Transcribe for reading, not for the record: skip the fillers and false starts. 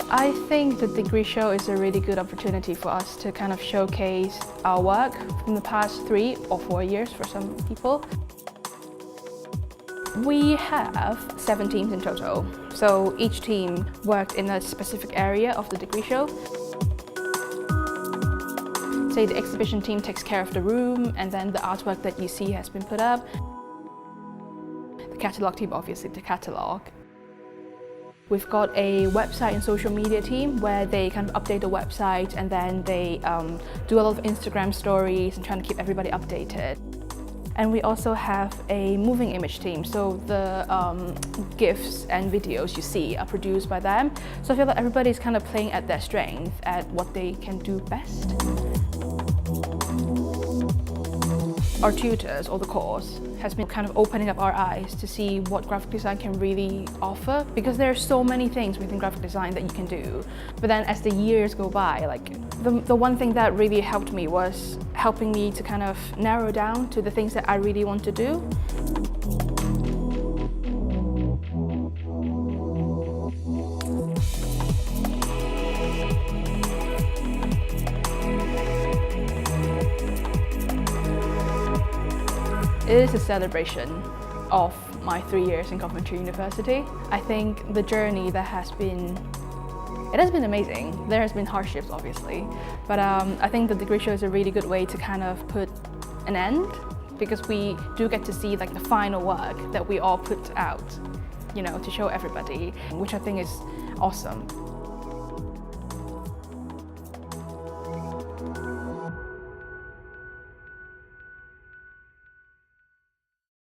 I think the degree show is a really good opportunity for us to kind of showcase our work from the past 3 or 4 years for some people. We have 7 teams in total, so each team worked in a specific area of the degree show. Say the exhibition team takes care of the room, and then the artwork that you see has been put up. The catalogue team, obviously the catalogue. We've got a website and social media team where they kind of update the website, and then they do a lot of Instagram stories and trying to keep everybody updated. And we also have a moving image team, so the GIFs and videos you see are produced by them. So I feel like everybody's kind of playing at their strength, at what they can do best. Our tutors, or the course, has been kind of opening up our eyes to see what graphic design can really offer, because there are so many things within graphic design that you can do. But then as the years go by, like the one thing that really helped me was helping me to kind of narrow down to the things that I really want to do. It is a celebration of my 3 years in Coventry University. I think the journey that has been amazing. There has been hardships, obviously, but I think the degree show is a really good way to kind of put an end, because we do get to see like the final work that we all put out, you know, to show everybody, which I think is awesome.